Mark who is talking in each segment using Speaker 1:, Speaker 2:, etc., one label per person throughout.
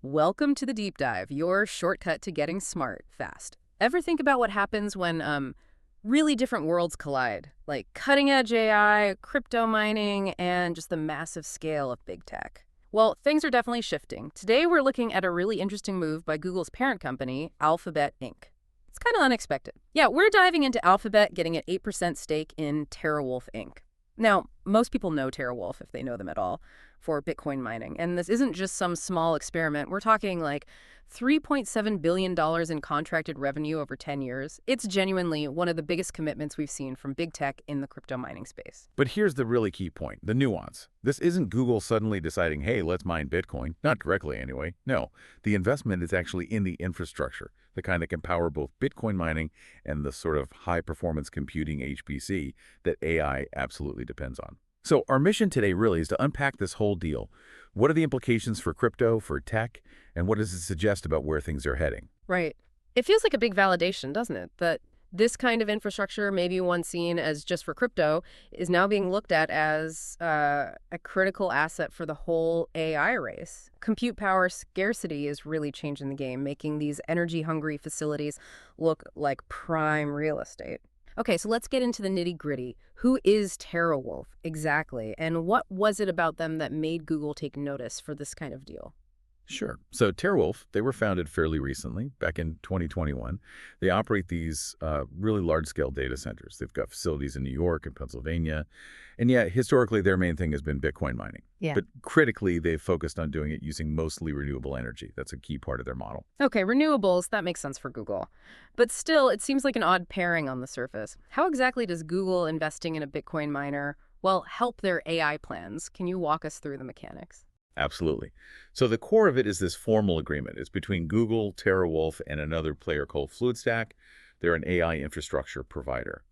Speaker 1: Welcome to the Deep Dive, your shortcut to getting smart fast. Ever think about what happens when really different worlds collide, like cutting-edge AI, crypto mining, and just the massive scale of big tech? Well, things are definitely shifting. Today, we're looking at a really interesting move by Google's parent company, Alphabet Inc. It's kind of unexpected. Yeah, we're diving into Alphabet getting an 8% stake in TeraWulf Inc. Now, most people know TeraWulf, if they know them at all, for Bitcoin mining. And this isn't just some small experiment. We're talking like $3.7 billion in contracted revenue over 10 years. It's genuinely one of the biggest commitments we've seen from big tech in the crypto mining space.
Speaker 2: But here's the really key point, the nuance. This isn't Google suddenly deciding, hey, let's mine Bitcoin. Not directly, anyway. No, the investment is actually in the infrastructure, the kind that can power both Bitcoin mining and the sort of high-performance computing HPC that AI absolutely depends on. So our mission today really is to unpack this whole deal. What are the implications for crypto, for tech, and what does it suggest about where things are heading?
Speaker 1: Right. It feels like a big validation, doesn't it? That this kind of infrastructure, maybe once seen as just for crypto, is now being looked at as a critical asset for the whole AI race. Compute power scarcity is really changing the game, making these energy-hungry facilities look like prime real estate. Okay, so let's get into the nitty-gritty. Who is TeraWulf exactly, and what was it about them that made Google take notice for this kind of deal?
Speaker 2: Sure. So TeraWulf, they were founded fairly recently, back in 2021. They operate these really large-scale data centers. They've got facilities in New York and Pennsylvania. And yeah, historically, their main thing has been Bitcoin mining.
Speaker 1: Yeah.
Speaker 2: But critically, they've focused on doing it using mostly renewable energy. That's a key part of their model.
Speaker 1: Okay, renewables, that makes sense for Google. But still, it seems like an odd pairing on the surface. How exactly does Google investing in a Bitcoin miner, well, help their AI plans? Can you walk us through the mechanics?
Speaker 2: Absolutely. So the core of it is this formal agreement. It's between Google, TeraWulf, and another player called FluidStack. They're an AI infrastructure provider.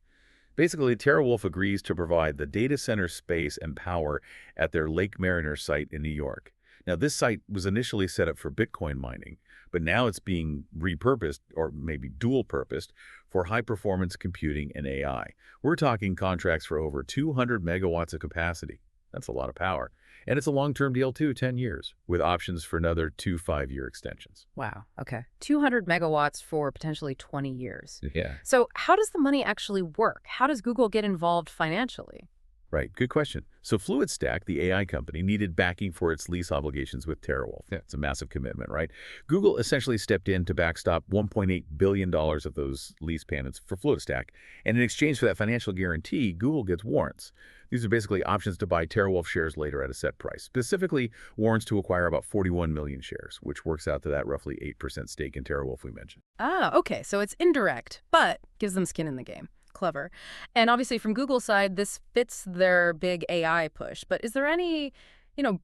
Speaker 2: Basically, TeraWulf agrees to provide the data center space and power at their Lake Mariner site in New York. Now, this site was initially set up for Bitcoin mining, but now it's being repurposed, or maybe dual-purposed, for high-performance computing and AI. We're talking contracts for over 200 megawatts of capacity. That's a lot of power. And it's a long-term deal, too, 10 years, with options for another 2 5-year extensions.
Speaker 1: Wow, okay. 200 megawatts for potentially 20 years.
Speaker 2: Yeah.
Speaker 1: So how does the money actually work? How does Google get involved financially?
Speaker 2: Right. Good question. So FluidStack, the AI company, needed backing for its lease obligations with TeraWulf. Yeah. It's a massive commitment, right? Google essentially stepped in to backstop $1.8 billion of those lease payments for FluidStack. And in exchange for that financial guarantee, Google gets warrants. These are basically options to buy TeraWulf shares later at a set price, specifically warrants to acquire about 41 million shares, which works out to that roughly 8% stake in TeraWulf we mentioned.
Speaker 1: Ah, okay, so it's indirect, but gives them skin in the game. Clever. And obviously from Google's side, this fits their big AI push. But is there any,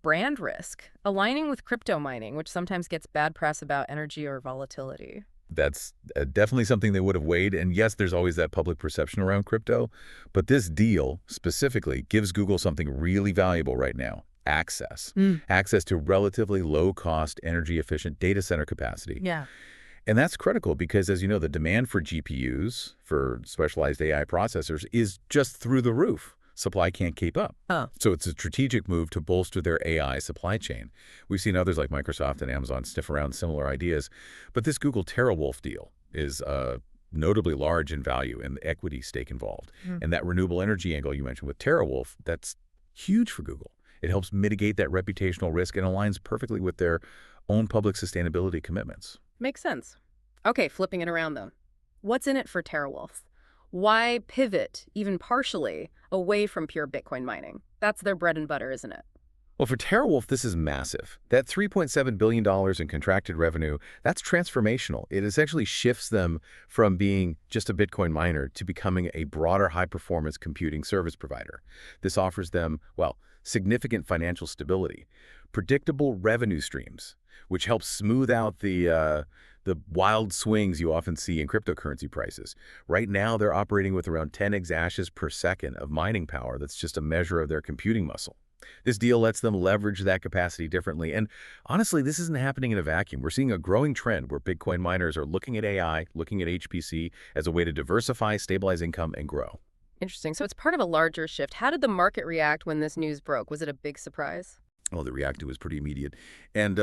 Speaker 1: brand risk aligning with crypto mining, which sometimes gets bad press about energy or volatility?
Speaker 2: That's definitely something they would have weighed. And yes, there's always that public perception around crypto. But this deal specifically gives Google something really valuable right now. Access. Access to relatively low-cost, energy-efficient data center capacity.
Speaker 1: Yeah.
Speaker 2: And that's critical because, as you know, the demand for GPUs, for specialized AI processors, is just through the roof. Supply can't keep up. So it's a strategic move to bolster their AI supply chain. We've seen others like Microsoft and Amazon sniff around similar ideas. But this Google TeraWulf deal is notably large in value and the equity stake involved. And that renewable energy angle you mentioned with TeraWulf, that's huge for Google. It helps mitigate that reputational risk and aligns perfectly with their own public sustainability commitments.
Speaker 1: Makes sense. Okay, flipping it around though. What's in it for TeraWulf? Why pivot, even partially, away from pure Bitcoin mining? That's their bread and butter, isn't it?
Speaker 2: Well, for TeraWulf, this is massive. That $3.7 billion in contracted revenue, that's transformational. It essentially shifts them from being just a Bitcoin miner to becoming a broader high-performance computing service provider. This offers them, well, significant financial stability, predictable revenue streams, which helps smooth out the wild swings you often see in cryptocurrency prices. Right now, they're operating with around 10 exahashes per second of mining power. That's just a measure of their computing muscle. This deal lets them leverage that capacity differently. And honestly, this isn't happening in a vacuum. We're seeing a growing trend where Bitcoin miners are looking at AI, looking at HPC as a way to diversify, stabilize income, and grow.
Speaker 1: Interesting. So it's part of a larger shift. How did the market react when this news broke? Was it a big surprise?
Speaker 2: Well, the reaction was pretty immediate. And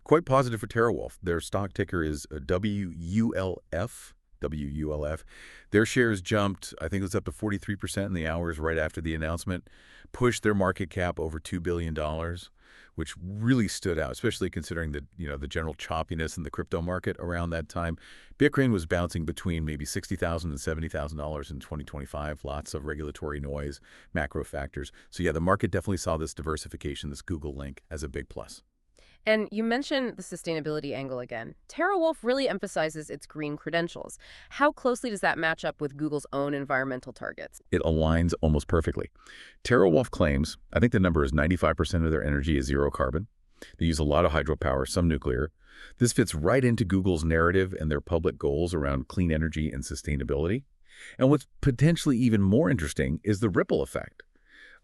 Speaker 3: Quite positive for TeraWulf. Their stock ticker is WULF. WULF. Their shares jumped, I think it was up to 43% in the hours right after the announcement, pushed their market cap over $2 billion, which really stood out, especially considering the general choppiness in the crypto market around that time. Bitcoin was bouncing between maybe $60,000 and $70,000 in 2025. Lots of regulatory noise, macro factors. So yeah, the market definitely saw this diversification, this Google link, as a big plus.
Speaker 1: And you mentioned the sustainability angle again. TeraWulf really emphasizes its green credentials. How closely does that match up with Google's own environmental targets?
Speaker 3: It aligns almost perfectly. TeraWulf claims, I think the number is 95% of their energy is zero carbon. They use a lot of hydropower, some nuclear. This fits right into Google's narrative and their public goals around clean energy and sustainability. And what's potentially even more interesting is the ripple effect.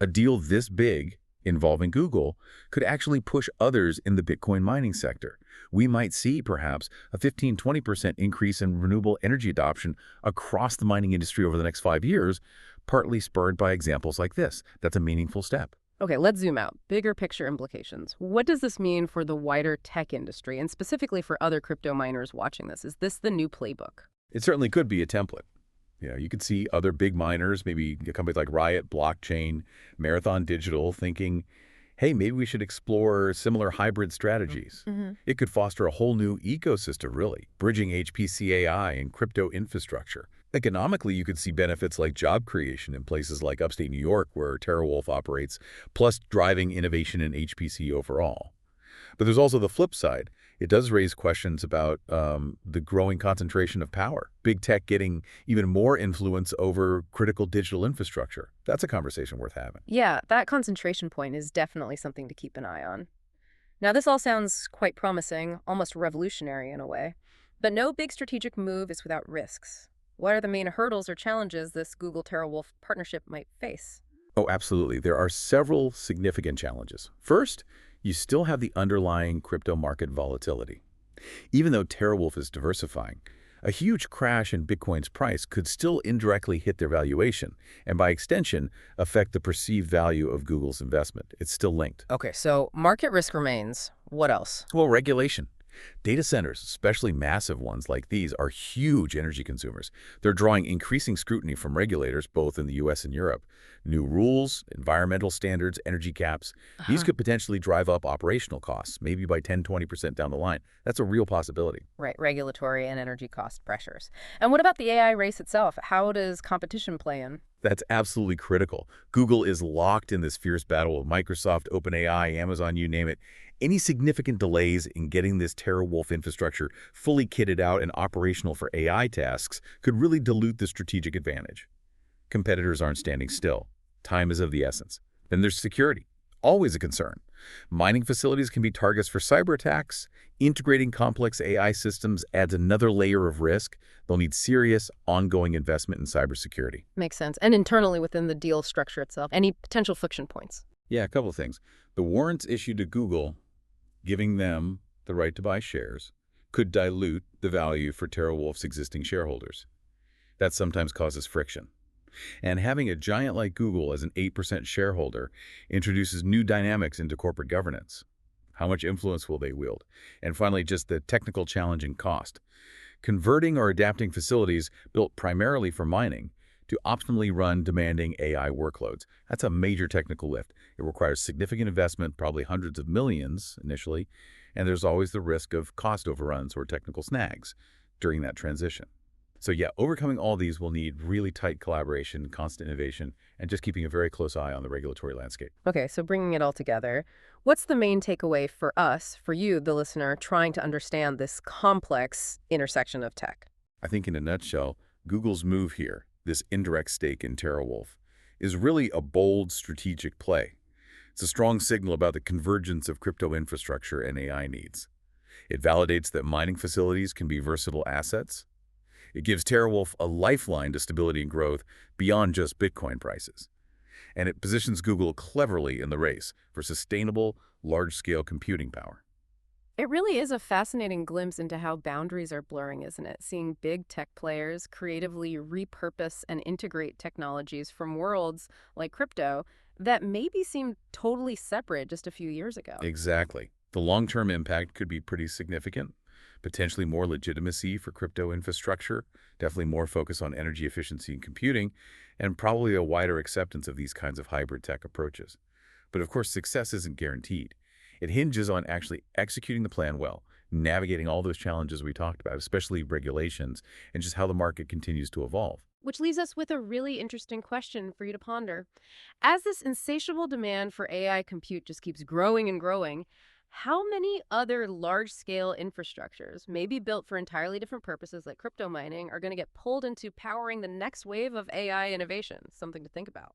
Speaker 3: A deal this big involving Google could actually push others in the Bitcoin mining sector. We might see, perhaps, a 15–20% increase in renewable energy adoption across the mining industry over the next 5 years, partly spurred by examples like this. That's a meaningful step.
Speaker 1: Okay, let's zoom out. Bigger picture implications. What does this mean for the wider tech industry and specifically for other crypto miners watching this? Is this the new playbook?
Speaker 3: It certainly could be a template. You could see other big miners, maybe companies like Riot, Blockchain, Marathon Digital, thinking, hey, maybe we should explore similar hybrid strategies. It could foster a whole new ecosystem, really, bridging HPC AI and crypto infrastructure. Economically, you could see benefits like job creation in places like upstate New York, where TeraWulf operates, plus driving innovation in HPC overall. But there's also the flip side. It does raise questions about the growing concentration of power, big tech getting even more influence over critical digital infrastructure. That's a conversation worth having.
Speaker 1: Yeah, that concentration point is definitely something to keep an eye on. Now, this all sounds quite promising, almost revolutionary in a way. But no big strategic move is without risks. What are the main hurdles or challenges this Google-TeraWulf partnership might face?
Speaker 3: Oh, absolutely. There are several significant challenges. First, you still have the underlying crypto market volatility. Even though TeraWulf is diversifying, a huge crash in Bitcoin's price could still indirectly hit their valuation, and by extension, affect the perceived value of Google's investment. It's still linked.
Speaker 1: Okay, so market risk remains. What else?
Speaker 3: Well, regulation. Data centers, especially massive ones like these, are huge energy consumers. They're drawing increasing scrutiny from regulators, both in the US and Europe. New rules, environmental standards, energy caps, these could potentially drive up operational costs, maybe by 10–20% down the line. That's a real possibility.
Speaker 1: Right, regulatory and energy cost pressures. And what about the AI race itself? How does competition play in?
Speaker 3: That's absolutely critical. Google is locked in this fierce battle with Microsoft, OpenAI, Amazon, you name it. Any significant delays in getting this TeraWulf infrastructure fully kitted out and operational for AI tasks could really dilute the strategic advantage. Competitors aren't standing still. Time is of the essence. Then there's security, always a concern. Mining facilities can be targets for cyber attacks. Integrating complex AI systems adds another layer of risk. They'll need serious, ongoing investment in cybersecurity.
Speaker 1: Makes sense. And internally within the deal structure itself, any potential friction points?
Speaker 3: Yeah, a couple of things. The warrants issued to Google, giving them the right to buy shares, could dilute the value for TeraWulf's existing shareholders. That sometimes causes friction. And having a giant like Google as an 8% shareholder introduces new dynamics into corporate governance. How much influence will they wield? And finally, just the technical challenge and cost. Converting or adapting facilities built primarily for mining to optimally run demanding AI workloads. That's a major technical lift. It requires significant investment, probably hundreds of millions initially, and there's always the risk of cost overruns or technical snags during that transition. So yeah, overcoming all these will need really tight collaboration, constant innovation, and just keeping a very close eye on the regulatory landscape.
Speaker 1: Okay, so bringing it all together, what's the main takeaway for us, for you, the listener, trying to understand this complex intersection of tech?
Speaker 3: I think in a nutshell, Google's move here, this indirect stake in TeraWulf, is really a bold strategic play. It's a strong signal about the convergence of crypto infrastructure and AI needs. It validates that mining facilities can be versatile assets. It gives TeraWulf a lifeline to stability and growth beyond just Bitcoin prices. And it positions Google cleverly in the race for sustainable, large-scale computing power.
Speaker 1: It really is a fascinating glimpse into how boundaries are blurring, isn't it? Seeing big tech players creatively repurpose and integrate technologies from worlds like crypto that maybe seemed totally separate just a few years ago.
Speaker 3: Exactly. The long-term impact could be pretty significant, potentially more legitimacy for crypto infrastructure, definitely more focus on energy efficiency and computing, and probably a wider acceptance of these kinds of hybrid tech approaches. But of course, success isn't guaranteed. It hinges on actually executing the plan well, navigating all those challenges we talked about, especially regulations, and just how the market continues to evolve.
Speaker 1: Which leaves us with a really interesting question for you to ponder. As this insatiable demand for AI compute just keeps growing and growing, how many other large-scale infrastructures, maybe built for entirely different purposes like crypto mining, are going to get pulled into powering the next wave of AI innovation? Something to think about.